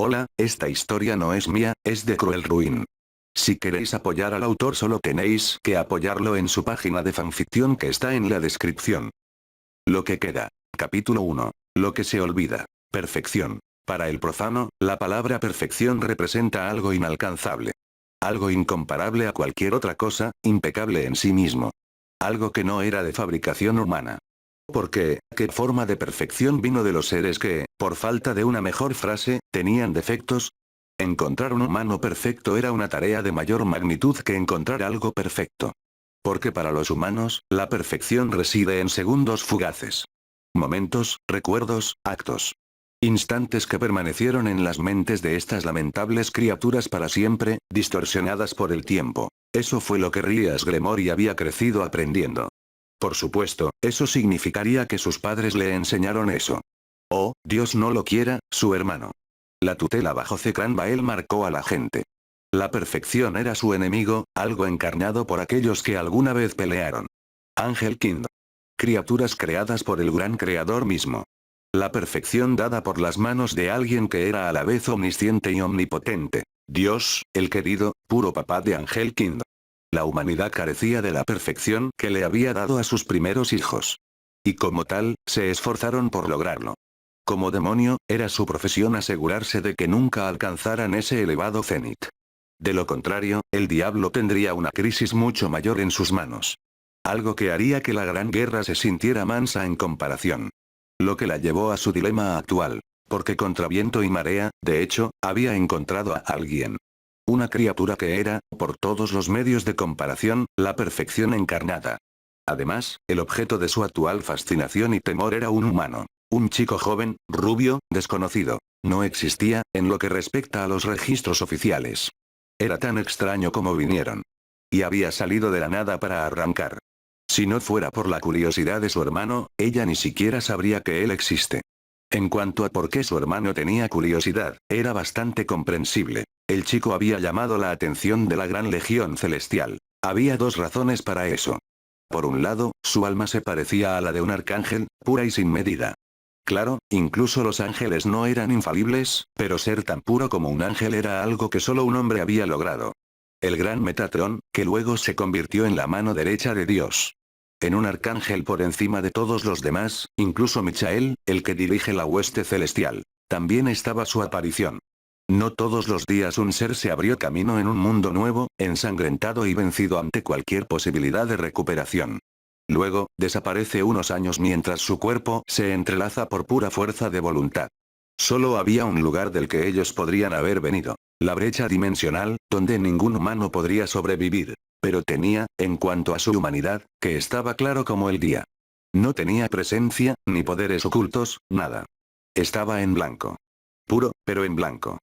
Hola, esta historia no es mía, es de Cruel Ruin. Si queréis apoyar al autor solo tenéis que apoyarlo en su página de fanficción que está en la descripción. Lo que queda. Capítulo 1. Lo que se olvida. Perfección. Para el profano, la palabra perfección representa algo inalcanzable. Algo incomparable a cualquier otra cosa, impecable en sí mismo. Algo que no era de fabricación humana. Porque, ¿qué forma de perfección vino de los seres que, por falta de una mejor frase, tenían defectos? Encontrar un humano perfecto era una tarea de mayor magnitud que encontrar algo perfecto. Porque para los humanos, la perfección reside en segundos fugaces. Momentos, recuerdos, actos. Instantes que permanecieron en las mentes de estas lamentables criaturas para siempre, distorsionadas por el tiempo. Eso fue lo que Rías Gremory había crecido aprendiendo. Por supuesto, eso significaría que sus padres le enseñaron eso. Oh, Dios no lo quiera, su hermano. La tutela bajo Zekran Bael marcó a la gente. La perfección era su enemigo, algo encarnado por aquellos que alguna vez pelearon. Ángel Kind. Criaturas creadas por el gran creador mismo. La perfección dada por las manos de alguien que era a la vez omnisciente y omnipotente. Dios, el querido, puro papá de Ángel Kind. La humanidad carecía de la perfección que le había dado a sus primeros hijos. Y como tal, se esforzaron por lograrlo. Como demonio, era su profesión asegurarse de que nunca alcanzaran ese elevado cenit. De lo contrario, el diablo tendría una crisis mucho mayor en sus manos. Algo que haría que la gran guerra se sintiera mansa en comparación. Lo que la llevó a su dilema actual. Porque contra viento y marea, de hecho, había encontrado a alguien. Una criatura que era, por todos los medios de comparación, la perfección encarnada. Además, el objeto de su actual fascinación y temor era un humano. Un chico joven, rubio, desconocido. No existía, en lo que respecta a los registros oficiales. Era tan extraño como vinieron. Y había salido de la nada para arrancar. Si no fuera por la curiosidad de su hermano, ella ni siquiera sabría que él existe. En cuanto a por qué su hermano tenía curiosidad, era bastante comprensible. El chico había llamado la atención de la gran legión celestial. Había dos razones para eso. Por un lado, su alma se parecía a la de un arcángel, pura y sin medida. Claro, incluso los ángeles no eran infalibles, pero ser tan puro como un ángel era algo que solo un hombre había logrado. El gran Metatron, que luego se convirtió en la mano derecha de Dios. En un arcángel por encima de todos los demás, incluso Michael, el que dirige la hueste celestial. También estaba su aparición. No todos los días un ser se abrió camino en un mundo nuevo, ensangrentado y vencido ante cualquier posibilidad de recuperación. Luego, desaparece unos años mientras su cuerpo se entrelaza por pura fuerza de voluntad. Solo había un lugar del que ellos podrían haber venido. La brecha dimensional, donde ningún humano podría sobrevivir. Pero tenía, en cuanto a su humanidad, que estaba claro como el día. No tenía presencia, ni poderes ocultos, nada. Estaba en blanco. Puro, pero en blanco.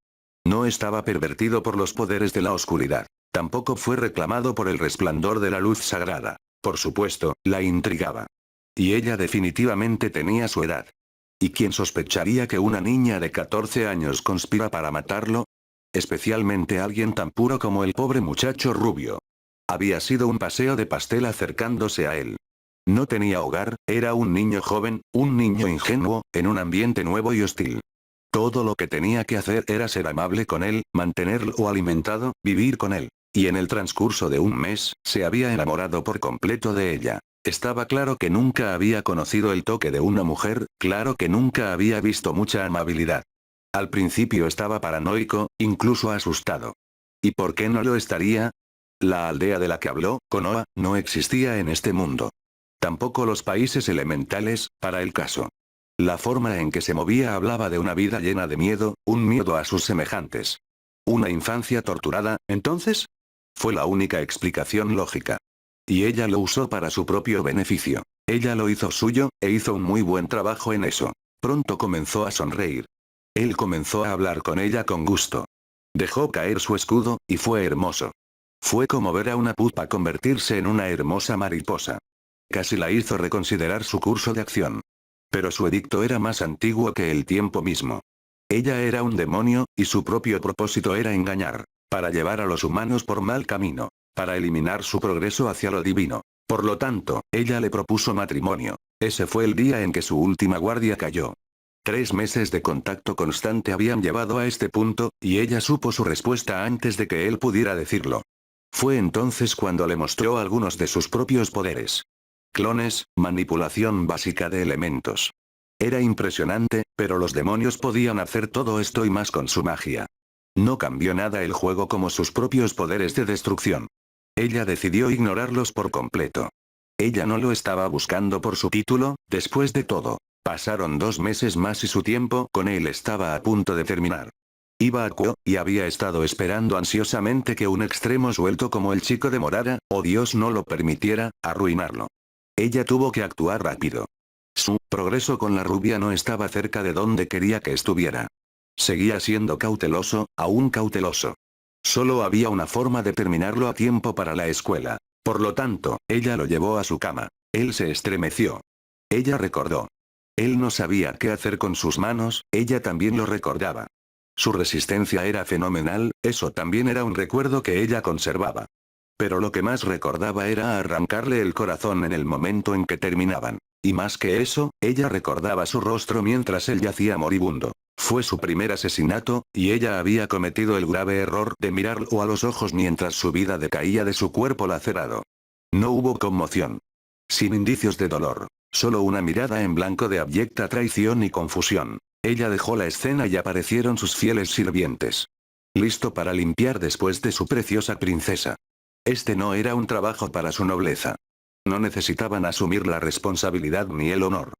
No estaba pervertido por los poderes de la oscuridad. Tampoco fue reclamado por el resplandor de la luz sagrada. Por supuesto, la intrigaba. Y ella definitivamente tenía su edad. ¿Y quién sospecharía que una niña de 14 años conspira para matarlo? Especialmente alguien tan puro como el pobre muchacho rubio. Había sido un paseo de pastel acercándose a él. No tenía hogar, era un niño joven, un niño ingenuo, en un ambiente nuevo y hostil. Todo lo que tenía que hacer era ser amable con él, mantenerlo alimentado, vivir con él. Y en el transcurso de un mes, se había enamorado por completo de ella. Estaba claro que nunca había conocido el toque de una mujer, claro que nunca había visto mucha amabilidad. Al principio estaba paranoico, incluso asustado. ¿Y por qué no lo estaría? La aldea de la que habló, Konoha, no existía en este mundo. Tampoco los países elementales, para el caso. La forma en que se movía hablaba de una vida llena de miedo, un miedo a sus semejantes. Una infancia torturada, entonces. Fue la única explicación lógica. Y ella lo usó para su propio beneficio. Ella lo hizo suyo, e hizo un muy buen trabajo en eso. Pronto comenzó a sonreír. Él comenzó a hablar con ella con gusto. Dejó caer su escudo, y fue hermoso. Fue como ver a una pupa convertirse en una hermosa mariposa. Casi la hizo reconsiderar su curso de acción. Pero su edicto era más antiguo que el tiempo mismo. Ella era un demonio, y su propio propósito era engañar. Para llevar a los humanos por mal camino. Para eliminar su progreso hacia lo divino. Por lo tanto, ella le propuso matrimonio. Ese fue el día en que su última guardia cayó. 3 meses de contacto constante habían llevado a este punto, y ella supo su respuesta antes de que él pudiera decirlo. Fue entonces cuando le mostró algunos de sus propios poderes. Clones, manipulación básica de elementos. Era impresionante, pero los demonios podían hacer todo esto y más con su magia. No cambió nada el juego como sus propios poderes de destrucción. Ella decidió ignorarlos por completo. Ella no lo estaba buscando por su título, después de todo. Pasaron 2 meses más y su tiempo con él estaba a punto de terminar. Iba a Kuo, y había estado esperando ansiosamente que un extremo suelto como el chico demorara, o Dios no lo permitiera, arruinarlo. Ella tuvo que actuar rápido. Su progreso con la rubia no estaba cerca de donde quería que estuviera. Seguía siendo cauteloso, aún cauteloso. Solo había una forma de terminarlo a tiempo para la escuela. Por lo tanto, ella lo llevó a su cama. Él se estremeció. Ella recordó. Él no sabía qué hacer con sus manos, ella también lo recordaba. Su resistencia era fenomenal, eso también era un recuerdo que ella conservaba. Pero lo que más recordaba era arrancarle el corazón en el momento en que terminaban. Y más que eso, ella recordaba su rostro mientras él yacía moribundo. Fue su primer asesinato, y ella había cometido el grave error de mirarlo a los ojos mientras su vida decaía de su cuerpo lacerado. No hubo conmoción. Sin indicios de dolor. Solo una mirada en blanco de abyecta traición y confusión. Ella dejó la escena y aparecieron sus fieles sirvientes. Listo para limpiar después de su preciosa princesa. Este no era un trabajo para su nobleza. No necesitaban asumir la responsabilidad ni el honor.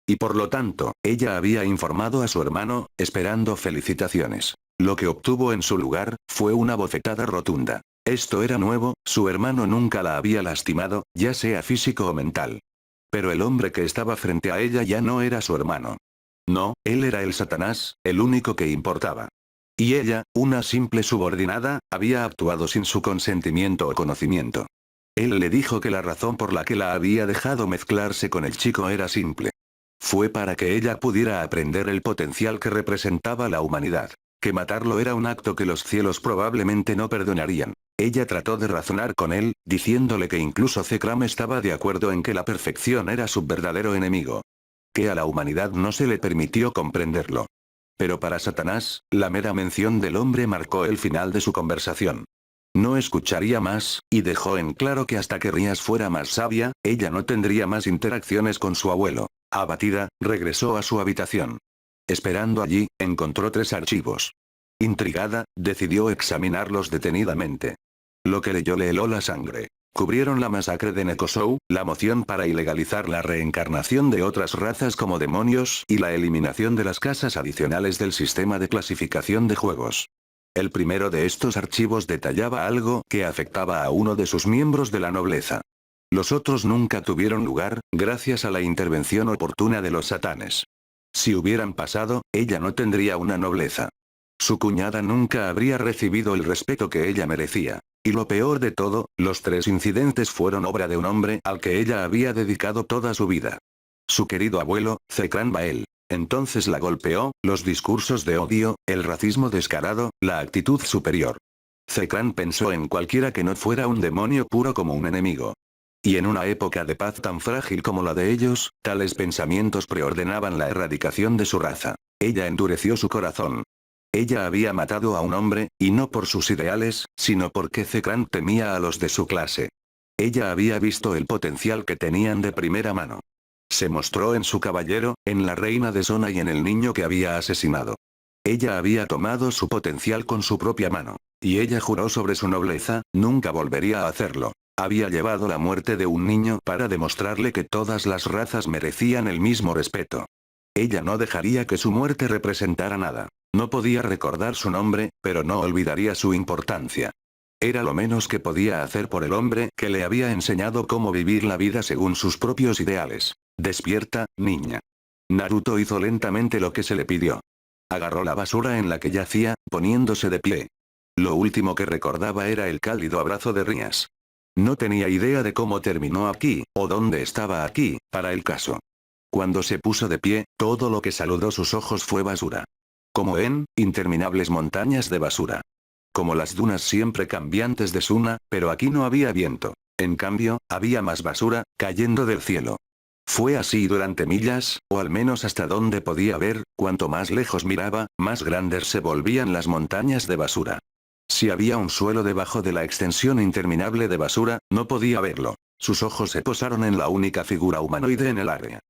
Y por lo tanto, ella había informado a su hermano, esperando felicitaciones. Lo que obtuvo en su lugar, fue una bofetada rotunda. Esto era nuevo, su hermano nunca la había lastimado, ya sea físico o mental. Pero el hombre que estaba frente a ella ya no era su hermano. No, él era el Satanás, el único que importaba. Y ella, una simple subordinada, había actuado sin su consentimiento o conocimiento. Él le dijo que la razón por la que la había dejado mezclarse con el chico era simple. Fue para que ella pudiera aprender el potencial que representaba la humanidad. Que matarlo era un acto que los cielos probablemente no perdonarían. Ella trató de razonar con él, diciéndole que incluso Zekram estaba de acuerdo en que la perfección era su verdadero enemigo. Que a la humanidad no se le permitió comprenderlo. Pero para Satanás, la mera mención del hombre marcó el final de su conversación. No escucharía más, y dejó en claro que hasta que Rías fuera más sabia, ella no tendría más interacciones con su abuelo. Abatida, regresó a su habitación. Esperando allí, encontró 3 archivos. Intrigada, decidió examinarlos detenidamente. Lo que leyó le heló la sangre. Cubrieron la masacre de Nekosou, la moción para ilegalizar la reencarnación de otras razas como demonios y la eliminación de las casas adicionales del sistema de clasificación de juegos. El primero de estos archivos detallaba algo que afectaba a uno de sus miembros de la nobleza. Los otros nunca tuvieron lugar, gracias a la intervención oportuna de los satanes. Si hubieran pasado, ella no tendría una nobleza. Su cuñada nunca habría recibido el respeto que ella merecía. Y lo peor de todo, los 3 incidentes fueron obra de un hombre al que ella había dedicado toda su vida. Su querido abuelo, Zekran Bael. Entonces la golpeó, los discursos de odio, el racismo descarado, la actitud superior. Zekran pensó en cualquiera que no fuera un demonio puro como un enemigo. Y en una época de paz tan frágil como la de ellos, tales pensamientos preordenaban la erradicación de su raza. Ella endureció su corazón. Ella había matado a un hombre, y no por sus ideales, sino porque Zekran temía a los de su clase. Ella había visto el potencial que tenían de primera mano. Se mostró en su caballero, en la reina de Sona y en el niño que había asesinado. Ella había tomado su potencial con su propia mano. Y ella juró sobre su nobleza, nunca volvería a hacerlo. Había llevado la muerte de un niño para demostrarle que todas las razas merecían el mismo respeto. Ella no dejaría que su muerte representara nada. No podía recordar su nombre, pero no olvidaría su importancia. Era lo menos que podía hacer por el hombre que le había enseñado cómo vivir la vida según sus propios ideales. Despierta, niña. Naruto hizo lentamente lo que se le pidió. Agarró la basura en la que yacía, poniéndose de pie. Lo último que recordaba era el cálido abrazo de Rías. No tenía idea de cómo terminó aquí, o dónde estaba aquí, para el caso. Cuando se puso de pie, todo lo que saludó sus ojos fue basura. Como en, interminables montañas de basura. Como las dunas siempre cambiantes de Suna, pero aquí no había viento. En cambio, había más basura, cayendo del cielo. Fue así durante millas, o al menos hasta donde podía ver, cuanto más lejos miraba, más grandes se volvían las montañas de basura. Si había un suelo debajo de la extensión interminable de basura, no podía verlo. Sus ojos se posaron en la única figura humanoide en el área.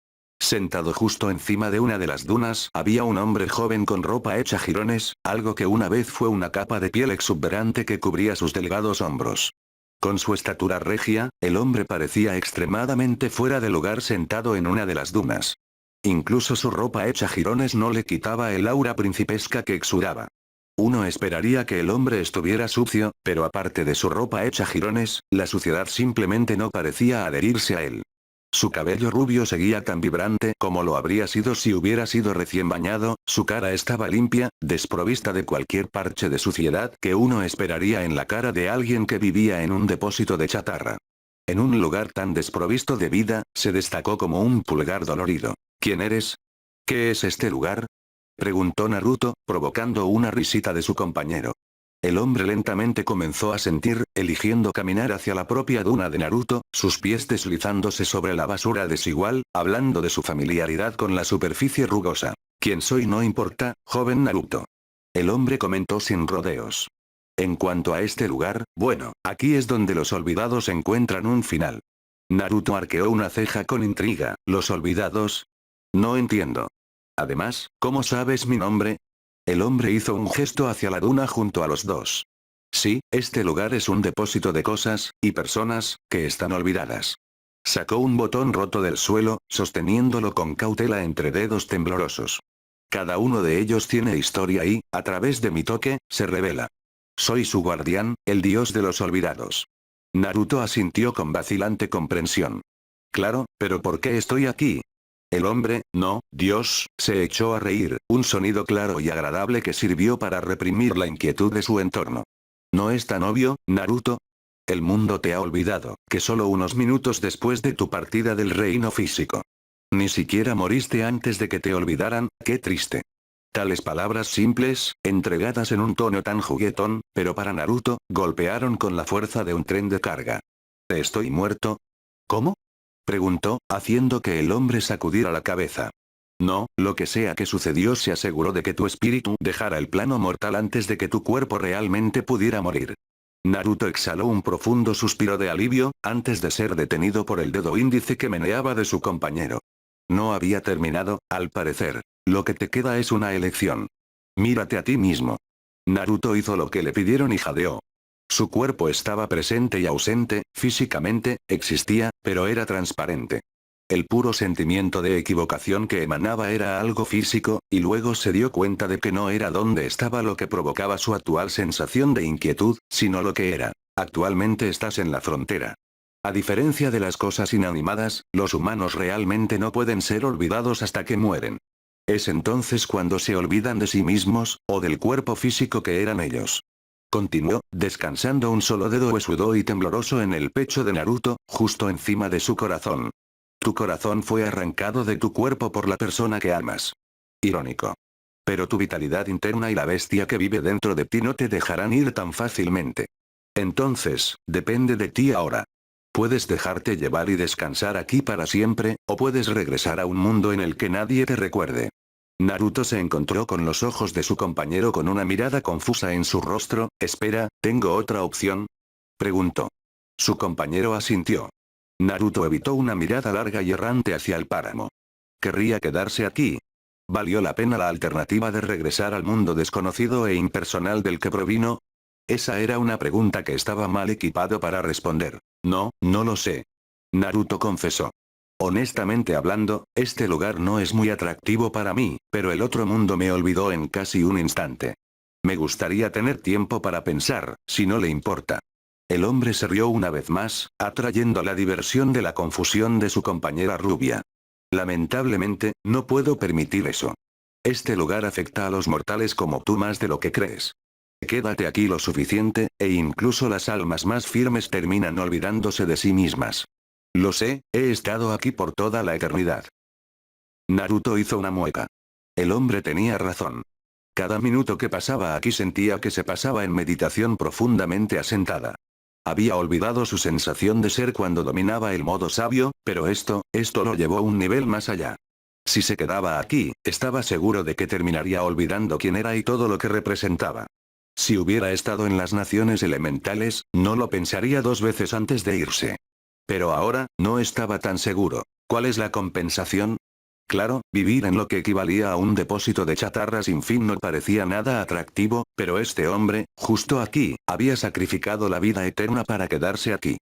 Sentado justo encima de una de las dunas, había un hombre joven con ropa hecha jirones, algo que una vez fue una capa de piel exuberante que cubría sus delgados hombros. Con su estatura regia, el hombre parecía extremadamente fuera de lugar sentado en una de las dunas. Incluso su ropa hecha jirones no le quitaba el aura principesca que exudaba. Uno esperaría que el hombre estuviera sucio, pero aparte de su ropa hecha jirones, la suciedad simplemente no parecía adherirse a él. Su cabello rubio seguía tan vibrante como lo habría sido si hubiera sido recién bañado, su cara estaba limpia, desprovista de cualquier parche de suciedad que uno esperaría en la cara de alguien que vivía en un depósito de chatarra. En un lugar tan desprovisto de vida, se destacó como un pulgar dolorido. ¿Quién eres? ¿Qué es este lugar? Preguntó Naruto, provocando una risita de su compañero. El hombre lentamente comenzó a sentir, eligiendo caminar hacia la propia duna de Naruto, sus pies deslizándose sobre la basura desigual, hablando de su familiaridad con la superficie rugosa. «Quién soy no importa, joven Naruto». El hombre comentó sin rodeos. En cuanto a este lugar, bueno, aquí es donde los olvidados encuentran un final. Naruto arqueó una ceja con intriga. ¿Los olvidados? No entiendo. Además, ¿cómo sabes mi nombre? El hombre hizo un gesto hacia la duna junto a los dos. Sí, este lugar es un depósito de cosas, y personas, que están olvidadas. Sacó un botón roto del suelo, sosteniéndolo con cautela entre dedos temblorosos. Cada uno de ellos tiene historia y, a través de mi toque, se revela. Soy su guardián, el dios de los olvidados. Naruto asintió con vacilante comprensión. Claro, pero ¿por qué estoy aquí? El hombre, no, Dios, se echó a reír, un sonido claro y agradable que sirvió para reprimir la inquietud de su entorno. ¿No es tan obvio, Naruto? El mundo te ha olvidado, que solo unos minutos después de tu partida del reino físico. Ni siquiera moriste antes de que te olvidaran, qué triste. Tales palabras simples, entregadas en un tono tan juguetón, pero para Naruto, golpearon con la fuerza de un tren de carga. ¿Estoy muerto? ¿Cómo? Preguntó, haciendo que el hombre sacudiera la cabeza. No, lo que sea que sucedió se aseguró de que tu espíritu dejara el plano mortal antes de que tu cuerpo realmente pudiera morir. Naruto exhaló un profundo suspiro de alivio, antes de ser detenido por el dedo índice que meneaba de su compañero. No había terminado, al parecer. Lo que te queda es una elección. Mírate a ti mismo. Naruto hizo lo que le pidieron y jadeó. Su cuerpo estaba presente y ausente, físicamente, existía, pero era transparente. El puro sentimiento de equivocación que emanaba era algo físico, y luego se dio cuenta de que no era donde estaba lo que provocaba su actual sensación de inquietud, sino lo que era. Actualmente estás en la frontera. A diferencia de las cosas inanimadas, los humanos realmente no pueden ser olvidados hasta que mueren. Es entonces cuando se olvidan de sí mismos, o del cuerpo físico que eran ellos. Continuó, descansando un solo dedo huesudo y tembloroso en el pecho de Naruto, justo encima de su corazón. Tu corazón fue arrancado de tu cuerpo por la persona que amas. Irónico. Pero tu vitalidad interna y la bestia que vive dentro de ti no te dejarán ir tan fácilmente. Entonces, depende de ti ahora. Puedes dejarte llevar y descansar aquí para siempre, o puedes regresar a un mundo en el que nadie te recuerde. Naruto se encontró con los ojos de su compañero con una mirada confusa en su rostro. Espera, ¿tengo otra opción? Preguntó. Su compañero asintió. Naruto evitó una mirada larga y errante hacia el páramo. ¿Querría quedarse aquí? ¿Valió la pena la alternativa de regresar al mundo desconocido e impersonal del que provino? Esa era una pregunta que estaba mal equipado para responder. No, no lo sé. Naruto confesó. Honestamente hablando, este lugar no es muy atractivo para mí, pero el otro mundo me olvidó en casi un instante. Me gustaría tener tiempo para pensar, si no le importa. El hombre se rió una vez más, atrayendo la diversión de la confusión de su compañera rubia. Lamentablemente, no puedo permitir eso. Este lugar afecta a los mortales como tú más de lo que crees. Quédate aquí lo suficiente, e incluso las almas más firmes terminan olvidándose de sí mismas. Lo sé, he estado aquí por toda la eternidad. Naruto hizo una mueca. El hombre tenía razón. Cada minuto que pasaba aquí sentía que se pasaba en meditación profundamente asentada. Había olvidado su sensación de ser cuando dominaba el modo sabio, pero esto lo llevó a un nivel más allá. Si se quedaba aquí, estaba seguro de que terminaría olvidando quién era y todo lo que representaba. Si hubiera estado en las naciones elementales, no lo pensaría dos veces antes de irse. Pero ahora, no estaba tan seguro. ¿Cuál es la compensación? Claro, vivir en lo que equivalía a un depósito de chatarra sin fin no parecía nada atractivo, pero este hombre, justo aquí, había sacrificado la vida eterna para quedarse aquí.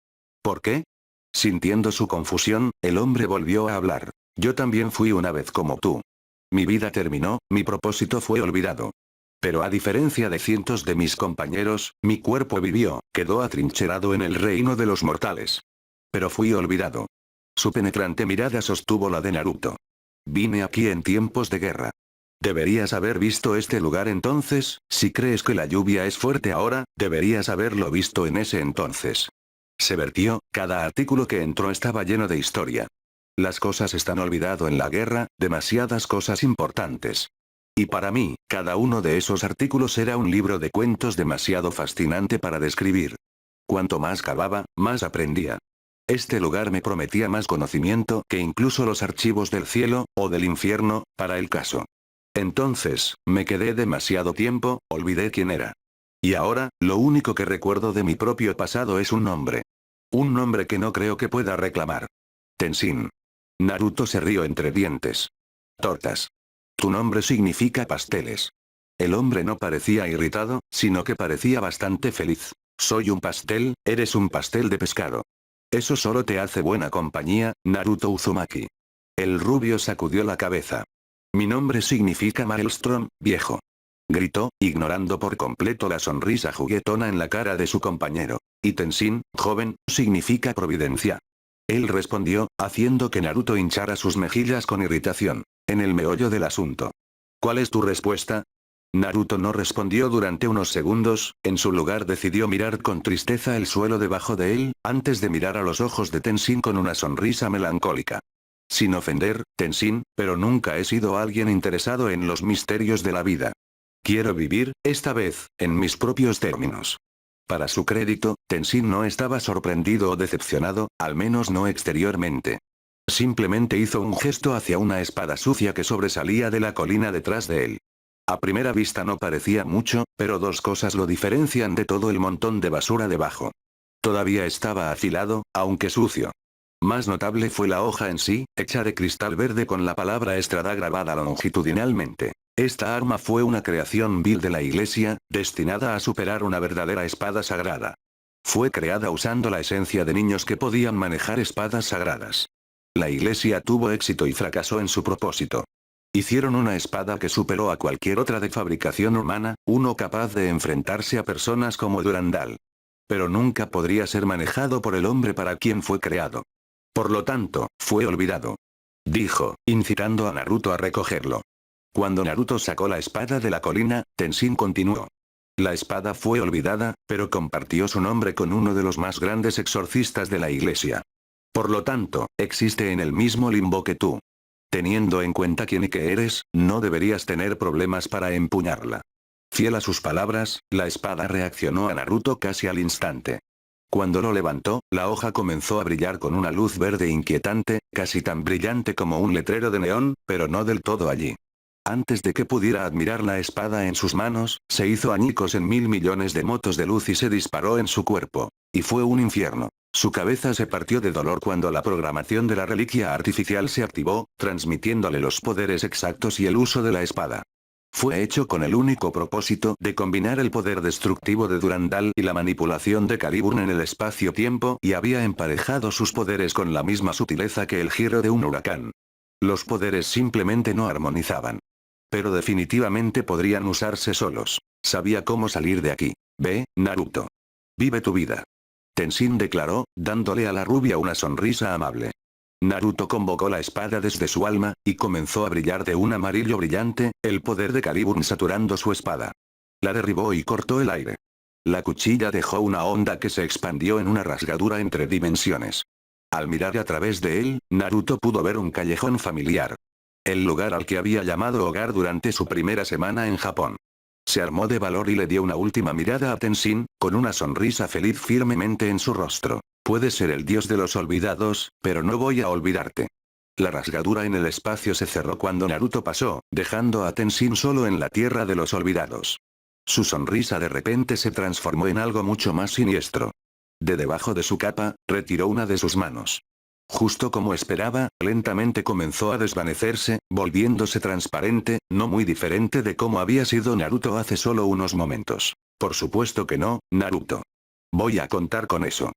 ¿Por qué? Sintiendo su confusión, el hombre volvió a hablar. Yo también fui una vez como tú. Mi vida terminó, mi propósito fue olvidado. Pero a diferencia de cientos de mis compañeros, mi cuerpo vivió, quedó atrincherado en el reino de los mortales. Pero fui olvidado. Su penetrante mirada sostuvo la de Naruto. Vine aquí en tiempos de guerra. Deberías haber visto este lugar entonces, si crees que la lluvia es fuerte ahora, deberías haberlo visto en ese entonces. Se vertió, cada artículo que entró estaba lleno de historia. Las cosas están olvidado en la guerra, demasiadas cosas importantes. Y para mí, cada uno de esos artículos era un libro de cuentos demasiado fascinante para describir. Cuanto más cavaba, más aprendía. Este lugar me prometía más conocimiento que incluso los archivos del cielo, o del infierno, para el caso. Entonces, me quedé demasiado tiempo, olvidé quién era. Y ahora, lo único que recuerdo de mi propio pasado es un nombre. Un nombre que no creo que pueda reclamar. Tenshin. Naruto se rió entre dientes. Tortas. Tu nombre significa pasteles. El hombre no parecía irritado, sino que parecía bastante feliz. Soy un pastel, eres un pastel de pescado. Eso solo te hace buena compañía, Naruto Uzumaki. El rubio sacudió la cabeza. Mi nombre significa Maelstrom, viejo. Gritó, ignorando por completo la sonrisa juguetona en la cara de su compañero. Y Tenshin, joven, significa providencia. Él respondió, haciendo que Naruto hinchara sus mejillas con irritación. En el meollo del asunto. ¿Cuál es tu respuesta? Naruto no respondió durante unos segundos, en su lugar decidió mirar con tristeza el suelo debajo de él, antes de mirar a los ojos de Tenshin con una sonrisa melancólica. Sin ofender, Tenshin, pero nunca he sido alguien interesado en los misterios de la vida. Quiero vivir, esta vez, en mis propios términos. Para su crédito, Tenshin no estaba sorprendido o decepcionado, al menos no exteriormente. Simplemente hizo un gesto hacia una espada sucia que sobresalía de la colina detrás de él. A primera vista no parecía mucho, pero dos cosas lo diferencian de todo el montón de basura debajo. Todavía estaba afilado, aunque sucio. Más notable fue la hoja en sí, hecha de cristal verde con la palabra Estrada grabada longitudinalmente. Esta arma fue una creación vil de la iglesia, destinada a superar una verdadera espada sagrada. Fue creada usando la esencia de niños que podían manejar espadas sagradas. La iglesia tuvo éxito y fracasó en su propósito. Hicieron una espada que superó a cualquier otra de fabricación humana, uno capaz de enfrentarse a personas como Durandal. Pero nunca podría ser manejado por el hombre para quien fue creado. Por lo tanto, fue olvidado. Dijo, incitando a Naruto a recogerlo. Cuando Naruto sacó la espada de la colina, Tenshin continuó. La espada fue olvidada, pero compartió su nombre con uno de los más grandes exorcistas de la iglesia. Por lo tanto, existe en el mismo limbo que tú. Teniendo en cuenta quién y qué eres, no deberías tener problemas para empuñarla. Fiel a sus palabras, la espada reaccionó a Naruto casi al instante. Cuando lo levantó, la hoja comenzó a brillar con una luz verde inquietante, casi tan brillante como un letrero de neón, pero no del todo allí. Antes de que pudiera admirar la espada en sus manos, se hizo añicos en 1000 millones de motos de luz y se disparó en su cuerpo. Y fue un infierno. Su cabeza se partió de dolor cuando la programación de la reliquia artificial se activó, transmitiéndole los poderes exactos y el uso de la espada. Fue hecho con el único propósito de combinar el poder destructivo de Durandal y la manipulación de Calibur en el espacio-tiempo y había emparejado sus poderes con la misma sutileza que el giro de un huracán. Los poderes simplemente no armonizaban. Pero definitivamente podrían usarse solos. Sabía cómo salir de aquí. Ve, Naruto. Vive tu vida. Tenshin declaró, dándole a la rubia una sonrisa amable. Naruto convocó la espada desde su alma, y comenzó a brillar de un amarillo brillante, el poder de Calibur saturando su espada. La derribó y cortó el aire. La cuchilla dejó una onda que se expandió en una rasgadura entre dimensiones. Al mirar a través de él, Naruto pudo ver un callejón familiar. El lugar al que había llamado hogar durante su primera semana en Japón. Se armó de valor y le dio una última mirada a Tenshin, con una sonrisa feliz firmemente en su rostro. Puedes ser el dios de los olvidados, pero no voy a olvidarte. La rasgadura en el espacio se cerró cuando Naruto pasó, dejando a Tenshin solo en la tierra de los olvidados. Su sonrisa de repente se transformó en algo mucho más siniestro. De debajo de su capa, retiró una de sus manos. Justo como esperaba, lentamente comenzó a desvanecerse, volviéndose transparente, no muy diferente de cómo había sido Naruto hace solo unos momentos. Por supuesto que no, Naruto. Voy a contar con eso.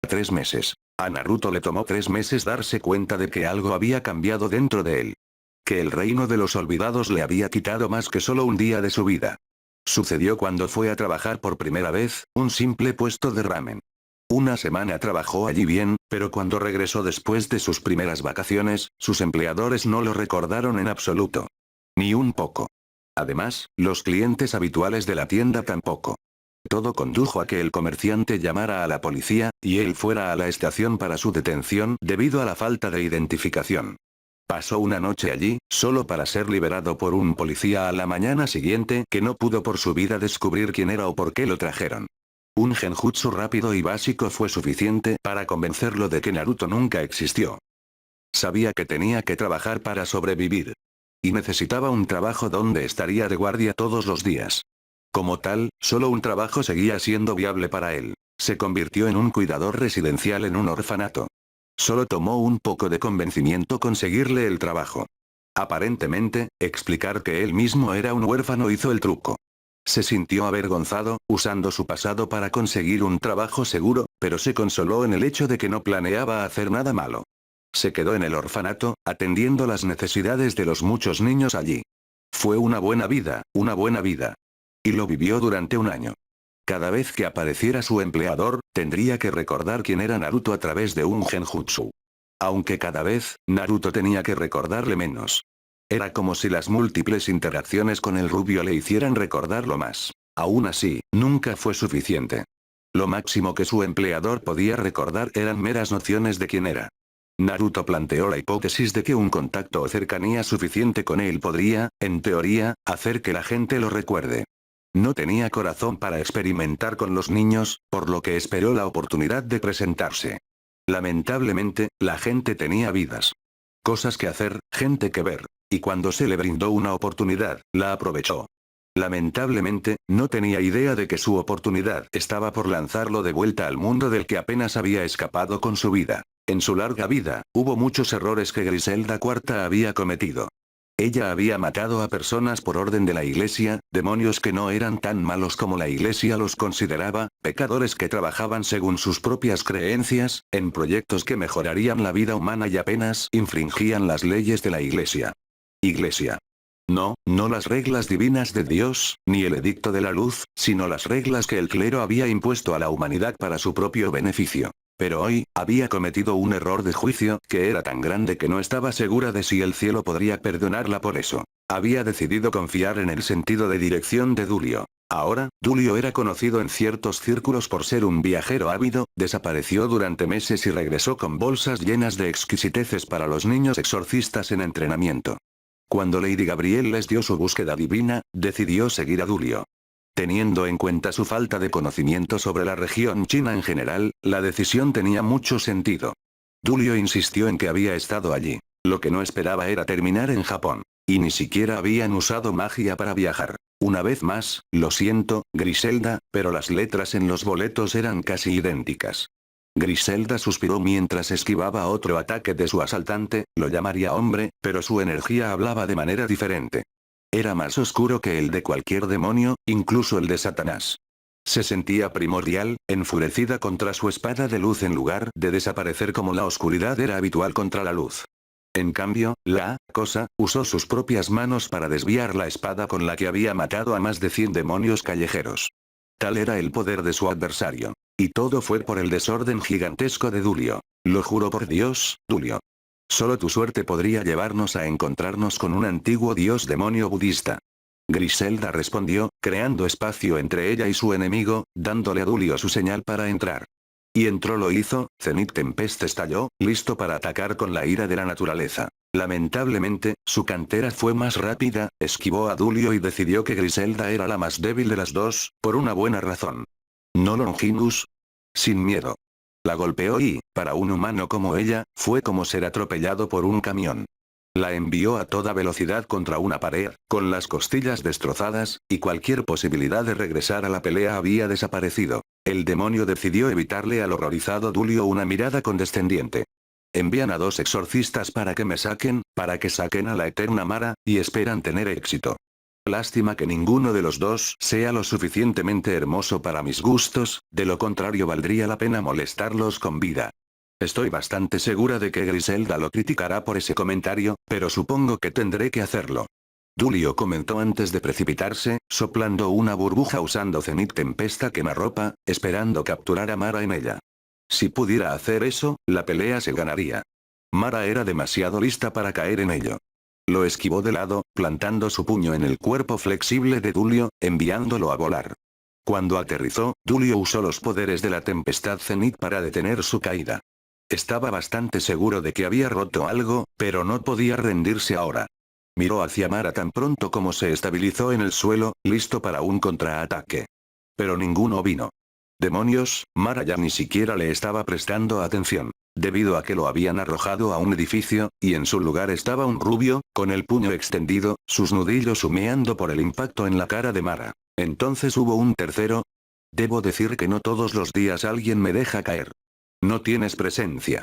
3 meses. A Naruto le tomó 3 meses darse cuenta de que algo había cambiado dentro de él. Que el reino de los olvidados le había quitado más que solo un día de su vida. Sucedió cuando fue a trabajar por primera vez, un simple puesto de ramen. Una semana trabajó allí bien, pero cuando regresó después de sus primeras vacaciones, sus empleadores no lo recordaron en absoluto. Ni un poco. Además, los clientes habituales de la tienda tampoco. Todo condujo a que el comerciante llamara a la policía, y él fuera a la estación para su detención debido a la falta de identificación. Pasó una noche allí, solo para ser liberado por un policía a la mañana siguiente que no pudo por su vida descubrir quién era o por qué lo trajeron. Un genjutsu rápido y básico fue suficiente para convencerlo de que Naruto nunca existió. Sabía que tenía que trabajar para sobrevivir. Y necesitaba un trabajo donde estaría de guardia todos los días. Como tal, solo un trabajo seguía siendo viable para él. Se convirtió en un cuidador residencial en un orfanato. Solo tomó un poco de convencimiento conseguirle el trabajo. Aparentemente, explicar que él mismo era un huérfano hizo el truco. Se sintió avergonzado, usando su pasado para conseguir un trabajo seguro, pero se consoló en el hecho de que no planeaba hacer nada malo. Se quedó en el orfanato, atendiendo las necesidades de los muchos niños allí. Fue una buena vida, una buena vida. Y lo vivió durante un año. Cada vez que apareciera su empleador, tendría que recordar quién era Naruto a través de un genjutsu. Aunque cada vez, Naruto tenía que recordarle menos. Era como si las múltiples interacciones con el rubio le hicieran recordarlo más. Aún así, nunca fue suficiente. Lo máximo que su empleador podía recordar eran meras nociones de quién era. Naruto planteó la hipótesis de que un contacto o cercanía suficiente con él podría, en teoría, hacer que la gente lo recuerde. No tenía corazón para experimentar con los niños, por lo que esperó la oportunidad de presentarse. Lamentablemente, la gente tenía vidas. Cosas que hacer, gente que ver. Y cuando se le brindó una oportunidad, la aprovechó. Lamentablemente, no tenía idea de que su oportunidad estaba por lanzarlo de vuelta al mundo del que apenas había escapado con su vida. En su larga vida, hubo muchos errores que Griselda IV había cometido. Ella había matado a personas por orden de la iglesia, demonios que no eran tan malos como la iglesia los consideraba, pecadores que trabajaban según sus propias creencias, en proyectos que mejorarían la vida humana y apenas infringían las leyes de la iglesia. Iglesia. No, no las reglas divinas de Dios, ni el edicto de la luz, sino las reglas que el clero había impuesto a la humanidad para su propio beneficio. Pero hoy, había cometido un error de juicio, que era tan grande que no estaba segura de si el cielo podría perdonarla por eso. Había decidido confiar en el sentido de dirección de Dulio. Ahora, Dulio era conocido en ciertos círculos por ser un viajero ávido, desapareció durante meses y regresó con bolsas llenas de exquisiteces para los niños exorcistas en entrenamiento. Cuando Lady Gabriel les dio su búsqueda divina, decidió seguir a Dulio. Teniendo en cuenta su falta de conocimiento sobre la región china en general, la decisión tenía mucho sentido. Dulio insistió en que había estado allí. Lo que no esperaba era terminar en Japón. Y ni siquiera habían usado magia para viajar. Una vez más, lo siento, Griselda, pero las letras en los boletos eran casi idénticas. Griselda suspiró mientras esquivaba otro ataque de su asaltante, lo llamaría hombre, pero su energía hablaba de manera diferente. Era más oscuro que el de cualquier demonio, incluso el de Satanás. Se sentía primordial, enfurecida contra su espada de luz en lugar de desaparecer como la oscuridad era habitual contra la luz. En cambio, la cosa usó sus propias manos para desviar la espada con la que había matado a más de 100 demonios callejeros. Tal era el poder de su adversario. Y todo fue por el desorden gigantesco de Dulio. Lo juro por Dios, Dulio. Solo tu suerte podría llevarnos a encontrarnos con un antiguo dios demonio budista. Griselda respondió, creando espacio entre ella y su enemigo, dándole a Dulio su señal para entrar. Y entró lo hizo, Zenith Tempest estalló, listo para atacar con la ira de la naturaleza. Lamentablemente, su cantera fue más rápida, esquivó a Dulio y decidió que Griselda era la más débil de las dos, por una buena razón. ¿No, Longinus? Sin miedo. La golpeó y, para un humano como ella, fue como ser atropellado por un camión. La envió a toda velocidad contra una pared, con las costillas destrozadas, y cualquier posibilidad de regresar a la pelea había desaparecido. El demonio decidió evitarle al horrorizado Dulio una mirada condescendiente. Envían a 2 exorcistas para que me saquen, para que saquen a la eterna Mara, y esperan tener éxito. Lástima que ninguno de los dos sea lo suficientemente hermoso para mis gustos, de lo contrario valdría la pena molestarlos con vida. Estoy bastante segura de que Griselda lo criticará por ese comentario, pero supongo que tendré que hacerlo. Dulio comentó antes de precipitarse, soplando una burbuja usando Zenith Tempesta quemarropa, esperando capturar a Mara en ella. Si pudiera hacer eso, la pelea se ganaría. Mara era demasiado lista para caer en ello. Lo esquivó de lado, plantando su puño en el cuerpo flexible de Dulio, enviándolo a volar. Cuando aterrizó, Dulio usó los poderes de la tempestad Zenith para detener su caída. Estaba bastante seguro de que había roto algo, pero no podía rendirse ahora. Miró hacia Mara tan pronto como se estabilizó en el suelo, listo para un contraataque. Pero ninguno vino. Demonios, Mara ya ni siquiera le estaba prestando atención. Debido a que lo habían arrojado a un edificio, y en su lugar estaba un rubio, con el puño extendido, sus nudillos humeando por el impacto en la cara de Mara. Entonces hubo un tercero. Debo decir que no todos los días alguien me deja caer. No tienes presencia.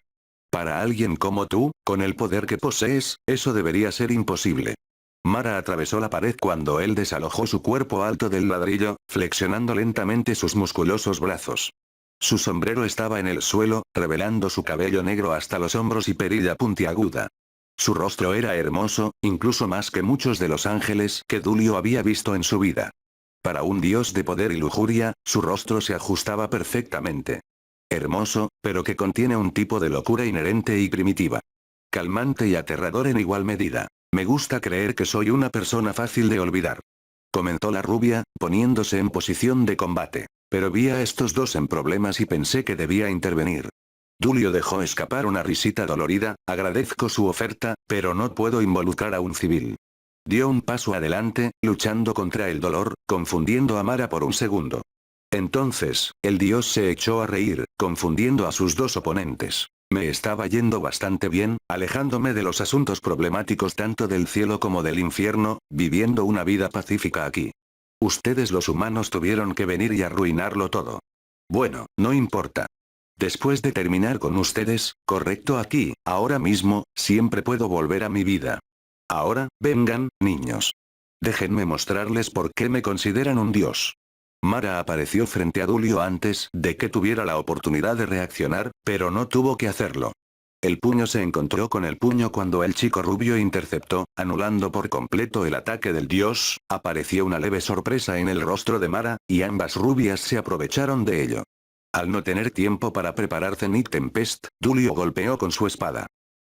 Para alguien como tú, con el poder que posees, eso debería ser imposible. Mara atravesó la pared cuando él desalojó su cuerpo alto del ladrillo, flexionando lentamente sus musculosos brazos. Su sombrero estaba en el suelo, revelando su cabello negro hasta los hombros y perilla puntiaguda. Su rostro era hermoso, incluso más que muchos de los ángeles que Dulio había visto en su vida. Para un dios de poder y lujuria, su rostro se ajustaba perfectamente. Hermoso, pero que contiene un tipo de locura inherente y primitiva. Calmante y aterrador en igual medida. Me gusta creer que soy una persona fácil de olvidar. Comentó la rubia, poniéndose en posición de combate. Pero vi a estos dos en problemas y pensé que debía intervenir. Dulio dejó escapar una risita dolorida, agradezco su oferta, pero no puedo involucrar a un civil. Dio un paso adelante, luchando contra el dolor, confundiendo a Mara por un segundo. Entonces, el dios se echó a reír, confundiendo a sus dos oponentes. Me estaba yendo bastante bien, alejándome de los asuntos problemáticos tanto del cielo como del infierno, viviendo una vida pacífica aquí. Ustedes los humanos tuvieron que venir y arruinarlo todo. Bueno, no importa. Después de terminar con ustedes, correcto aquí, ahora mismo, siempre puedo volver a mi vida. Ahora, vengan, niños. Déjenme mostrarles por qué me consideran un dios. Mara apareció frente a Dulio antes de que tuviera la oportunidad de reaccionar, pero no tuvo que hacerlo. El puño se encontró con el puño cuando el chico rubio interceptó, anulando por completo el ataque del dios, apareció una leve sorpresa en el rostro de Mara, y ambas rubias se aprovecharon de ello. Al no tener tiempo para preparar Zenith Tempest, Dulio golpeó con su espada.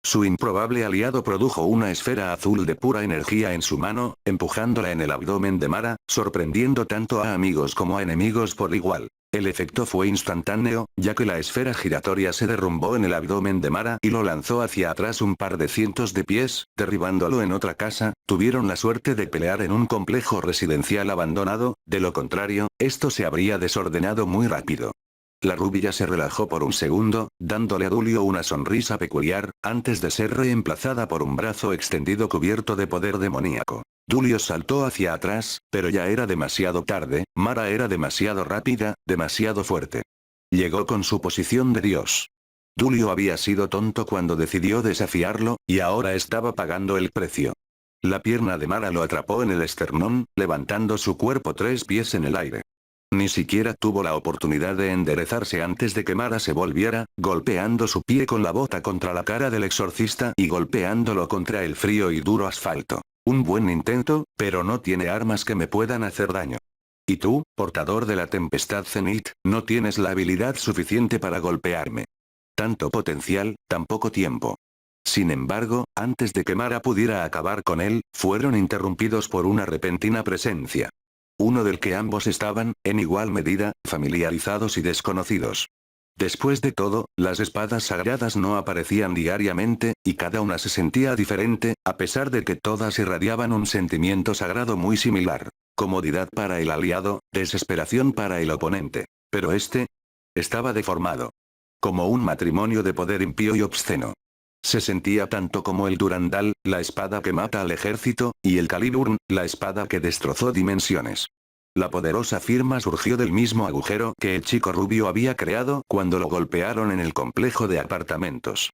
Su improbable aliado produjo una esfera azul de pura energía en su mano, empujándola en el abdomen de Mara, sorprendiendo tanto a amigos como a enemigos por igual. El efecto fue instantáneo, ya que la esfera giratoria se derrumbó en el abdomen de Mara y lo lanzó hacia atrás un par de cientos de pies, derribándolo en otra casa. Tuvieron la suerte de pelear en un complejo residencial abandonado, de lo contrario, esto se habría desordenado muy rápido. La rubia se relajó por un segundo, dándole a Dulio una sonrisa peculiar, antes de ser reemplazada por un brazo extendido cubierto de poder demoníaco. Dulio saltó hacia atrás, pero ya era demasiado tarde, Mara era demasiado rápida, demasiado fuerte. Llegó con su posición de dios. Dulio había sido tonto cuando decidió desafiarlo, y ahora estaba pagando el precio. La pierna de Mara lo atrapó en el esternón, levantando su cuerpo 3 pies en el aire. Ni siquiera tuvo la oportunidad de enderezarse antes de que Mara se volviera, golpeando su pie con la bota contra la cara del exorcista y golpeándolo contra el frío y duro asfalto. Un buen intento, pero no tiene armas que me puedan hacer daño. Y tú, portador de la tempestad Zenith, no tienes la habilidad suficiente para golpearme. Tanto potencial, tan poco tiempo. Sin embargo, antes de que Mara pudiera acabar con él, fueron interrumpidos por una repentina presencia. Uno del que ambos estaban, en igual medida, familiarizados y desconocidos. Después de todo, las espadas sagradas no aparecían diariamente, y cada una se sentía diferente, a pesar de que todas irradiaban un sentimiento sagrado muy similar. Comodidad para el aliado, desesperación para el oponente. Pero este estaba deformado. Como un matrimonio de poder impío y obsceno. Se sentía tanto como el Durandal, la espada que mata al ejército, y el Caliburn, la espada que destrozó dimensiones. La poderosa firma surgió del mismo agujero que el chico rubio había creado cuando lo golpearon en el complejo de apartamentos.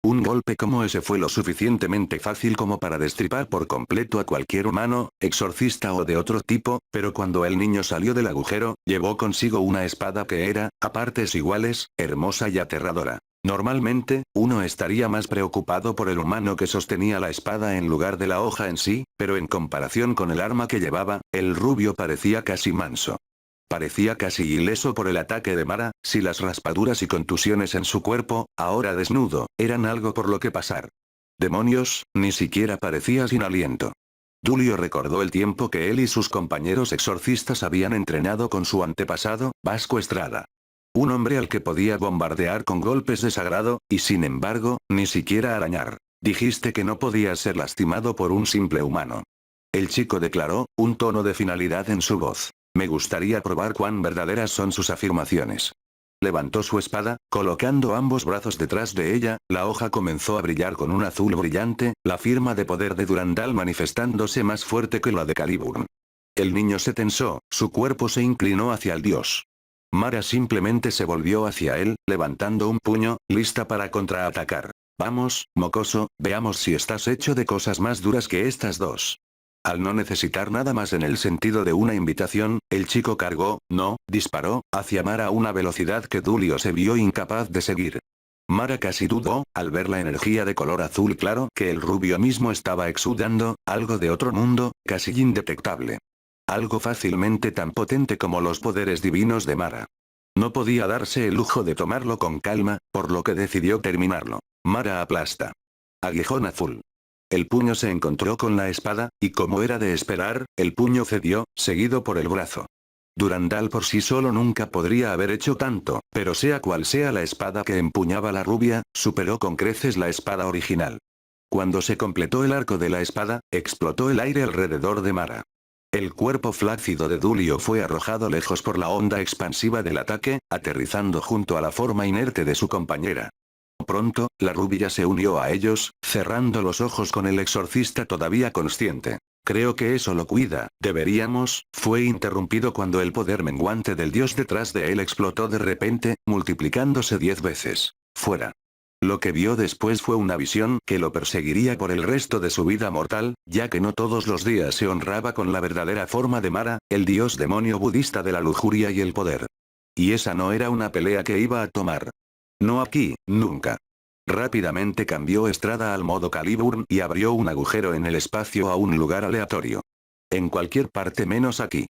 Un golpe como ese fue lo suficientemente fácil como para destripar por completo a cualquier humano, exorcista o de otro tipo, pero cuando el niño salió del agujero, llevó consigo una espada que era, a partes iguales, hermosa y aterradora. Normalmente, uno estaría más preocupado por el humano que sostenía la espada en lugar de la hoja en sí, pero en comparación con el arma que llevaba, el rubio parecía casi manso. Parecía casi ileso por el ataque de Mara, si las raspaduras y contusiones en su cuerpo, ahora desnudo, eran algo por lo que pasar. Demonios, ni siquiera parecía sin aliento. Dulio recordó el tiempo que él y sus compañeros exorcistas habían entrenado con su antepasado, Vasco Estrada. Un hombre al que podía bombardear con golpes de sagrado, y sin embargo, ni siquiera arañar. Dijiste que no podías ser lastimado por un simple humano. El chico declaró, un tono de finalidad en su voz. Me gustaría probar cuán verdaderas son sus afirmaciones. Levantó su espada, colocando ambos brazos detrás de ella, la hoja comenzó a brillar con un azul brillante, la firma de poder de Durandal manifestándose más fuerte que la de Caliburn. El niño se tensó, su cuerpo se inclinó hacia el dios. Mara simplemente se volvió hacia él, levantando un puño, lista para contraatacar. Vamos, mocoso, veamos si estás hecho de cosas más duras que estas dos. Al no necesitar nada más en el sentido de una invitación, el chico cargó, no, disparó, hacia Mara a una velocidad que Dulio se vio incapaz de seguir. Mara casi dudó, al ver la energía de color azul claro que el rubio mismo estaba exudando, algo de otro mundo, casi indetectable. Algo fácilmente tan potente como los poderes divinos de Mara. No podía darse el lujo de tomarlo con calma, por lo que decidió terminarlo. Mara aplasta. Aguijón azul. El puño se encontró con la espada, y como era de esperar, el puño cedió, seguido por el brazo. Durandal por sí solo nunca podría haber hecho tanto, pero sea cual sea la espada que empuñaba la rubia, superó con creces la espada original. Cuando se completó el arco de la espada, explotó el aire alrededor de Mara. El cuerpo flácido de Dulio fue arrojado lejos por la onda expansiva del ataque, aterrizando junto a la forma inerte de su compañera. Pronto, la rubia se unió a ellos, cerrando los ojos con el exorcista todavía consciente. Creo que eso lo cuida, deberíamos, fue interrumpido cuando el poder menguante del dios detrás de él explotó de repente, multiplicándose 10 veces. Fuera. Lo que vio después fue una visión que lo perseguiría por el resto de su vida mortal, ya que no todos los días se honraba con la verdadera forma de Mara, el dios demonio budista de la lujuria y el poder. Y esa no era una pelea que iba a tomar. No aquí, nunca. Rápidamente cambió Estrada al modo Caliburn y abrió un agujero en el espacio a un lugar aleatorio. En cualquier parte menos aquí.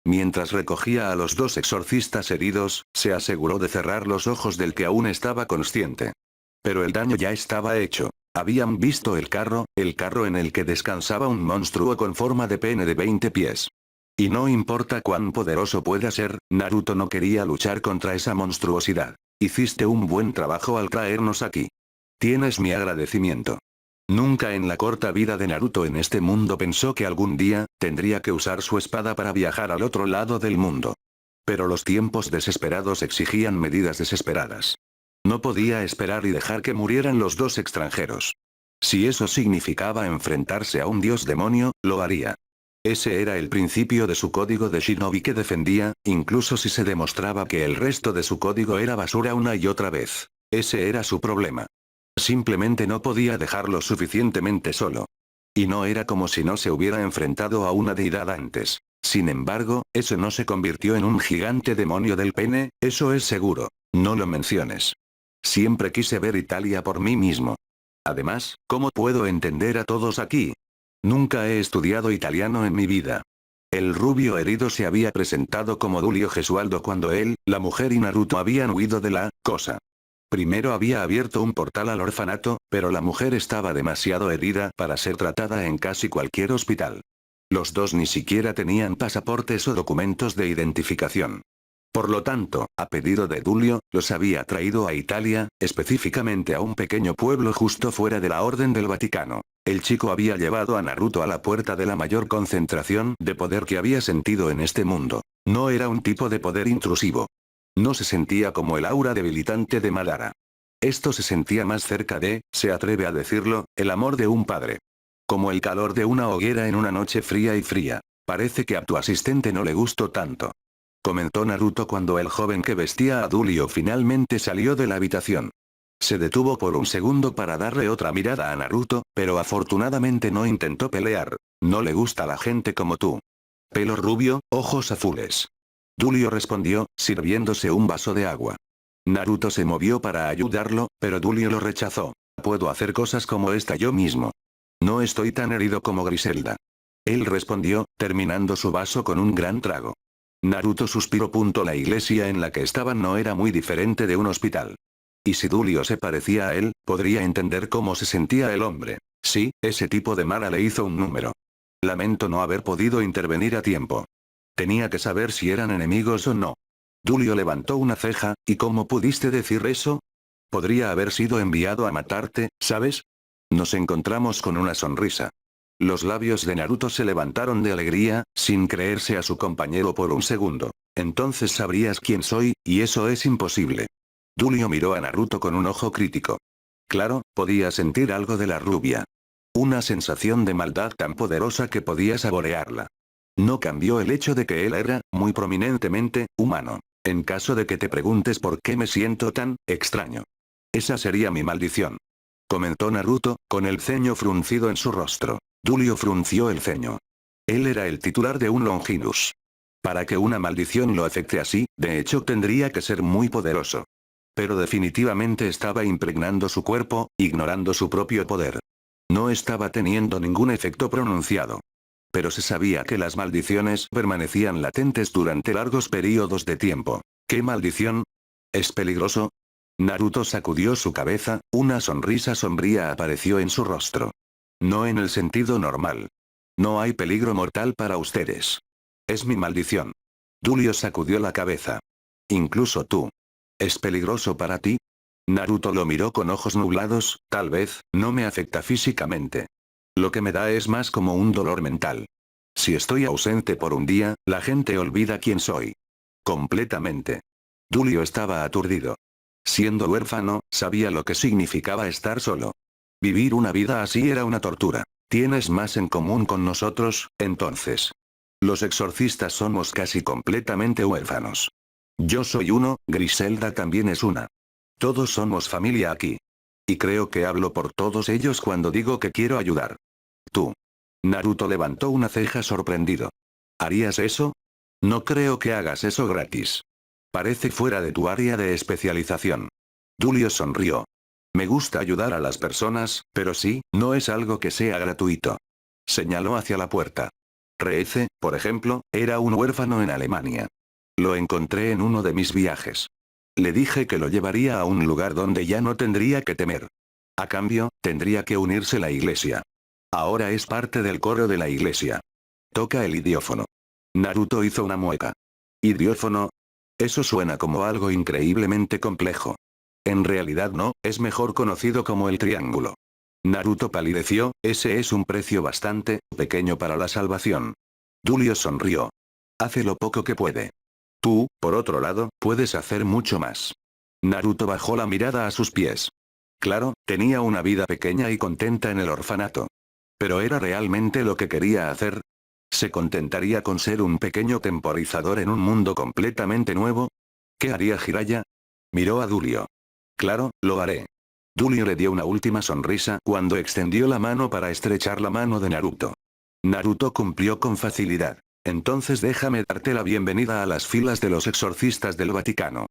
Mientras recogía a los dos exorcistas heridos, se aseguró de cerrar los ojos del que aún estaba consciente. Pero el daño ya estaba hecho. Habían visto el carro en el que descansaba un monstruo con forma de pene de 20 pies. Y no importa cuán poderoso pueda ser, Naruto no quería luchar contra esa monstruosidad. Hiciste un buen trabajo al traernos aquí. Tienes mi agradecimiento. Nunca en la corta vida de Naruto en este mundo pensó que algún día, tendría que usar su espada para viajar al otro lado del mundo. Pero los tiempos desesperados exigían medidas desesperadas. No podía esperar y dejar que murieran los dos extranjeros. Si eso significaba enfrentarse a un dios demonio, lo haría. Ese era el principio de su código de shinobi que defendía, incluso si se demostraba que el resto de su código era basura una y otra vez. Ese era su problema. Simplemente no podía dejarlo suficientemente solo. Y no era como si no se hubiera enfrentado a una deidad antes. Sin embargo, eso no se convirtió en un gigante demonio del pene, eso es seguro. No lo menciones. Siempre quise ver Italia por mí mismo. Además, ¿cómo puedo entender a todos aquí? Nunca he estudiado italiano en mi vida. El rubio herido se había presentado como Dulio Gesualdo cuando él, la mujer y Naruto habían huido de la cosa. Primero había abierto un portal al orfanato, pero la mujer estaba demasiado herida para ser tratada en casi cualquier hospital. Los dos ni siquiera tenían pasaportes o documentos de identificación. Por lo tanto, a pedido de Dulio, los había traído a Italia, específicamente a un pequeño pueblo justo fuera de la Orden del Vaticano. El chico había llevado a Naruto a la puerta de la mayor concentración de poder que había sentido en este mundo. No era un tipo de poder intrusivo. No se sentía como el aura debilitante de Madara. Esto se sentía más cerca de, se atreve a decirlo, el amor de un padre. Como el calor de una hoguera en una noche fría y fría. Parece que a tu asistente no le gustó tanto. Comentó Naruto cuando el joven que vestía a Dulio finalmente salió de la habitación. Se detuvo por un segundo para darle otra mirada a Naruto, pero afortunadamente no intentó pelear. No le gusta la gente como tú. Pelo rubio, ojos azules. Dulio respondió, sirviéndose un vaso de agua. Naruto se movió para ayudarlo, pero Dulio lo rechazó. Puedo hacer cosas como esta yo mismo. No estoy tan herido como Griselda. Él respondió, terminando su vaso con un gran trago. Naruto suspiró. La iglesia en la que estaban no era muy diferente de un hospital. Y si Dulio se parecía a él, podría entender cómo se sentía el hombre. Sí, ese tipo de Mara le hizo un número. Lamento no haber podido intervenir a tiempo. Tenía que saber si eran enemigos o no. Dulio levantó una ceja, ¿y cómo pudiste decir eso? Podría haber sido enviado a matarte, ¿sabes? Nos encontramos con una sonrisa. Los labios de Naruto se levantaron de alegría, sin creerse a su compañero por un segundo. Entonces sabrías quién soy, y eso es imposible. Dulio miró a Naruto con un ojo crítico. Claro, podía sentir algo de la rubia. Una sensación de maldad tan poderosa que podía saborearla. No cambió el hecho de que él era, muy prominentemente, humano. En caso de que te preguntes por qué me siento tan extraño. Esa sería mi maldición. Comentó Naruto, con el ceño fruncido en su rostro. Dulio frunció el ceño. Él era el titular de un Longinus. Para que una maldición lo afecte así, de hecho tendría que ser muy poderoso. Pero definitivamente estaba impregnando su cuerpo, ignorando su propio poder. No estaba teniendo ningún efecto pronunciado. Pero se sabía que las maldiciones permanecían latentes durante largos periodos de tiempo. ¿Qué maldición? ¿Es peligroso? Naruto sacudió su cabeza, una sonrisa sombría apareció en su rostro. No en el sentido normal. No hay peligro mortal para ustedes. Es mi maldición. Dulio sacudió la cabeza. Incluso tú. ¿Es peligroso para ti? Naruto lo miró con ojos nublados, tal vez, no me afecta físicamente. Lo que me da es más como un dolor mental. Si estoy ausente por un día, la gente olvida quién soy. Completamente. Dulio estaba aturdido. Siendo huérfano, sabía lo que significaba estar solo. Vivir una vida así era una tortura. ¿Tienes más en común con nosotros, entonces? Los exorcistas somos casi completamente huérfanos. Yo soy uno, Griselda también es una. Todos somos familia aquí. Y creo que hablo por todos ellos cuando digo que quiero ayudar. Tú. Naruto levantó una ceja sorprendido. ¿Harías eso? No creo que hagas eso gratis. Parece fuera de tu área de especialización. Dulio sonrió. Me gusta ayudar a las personas, pero sí, no es algo que sea gratuito. Señaló hacia la puerta. Reece, por ejemplo, era un huérfano en Alemania. Lo encontré en uno de mis viajes. Le dije que lo llevaría a un lugar donde ya no tendría que temer. A cambio, tendría que unirse la iglesia. Ahora es parte del coro de la iglesia. Toca el idiófono. Naruto hizo una mueca. ¿Idiófono? Eso suena como algo increíblemente complejo. En realidad no, es mejor conocido como el triángulo. Naruto palideció, ese es un precio bastante pequeño para la salvación. Dulio sonrió. Hace lo poco que puede. Tú, por otro lado, puedes hacer mucho más. Naruto bajó la mirada a sus pies. Claro, tenía una vida pequeña y contenta en el orfanato. ¿Pero era realmente lo que quería hacer? ¿Se contentaría con ser un pequeño temporizador en un mundo completamente nuevo? ¿Qué haría Jiraiya? Miró a Dulio. Claro, lo haré. Dulio le dio una última sonrisa cuando extendió la mano para estrechar la mano de Naruto. Naruto cumplió con facilidad. Entonces déjame darte la bienvenida a las filas de los exorcistas del Vaticano.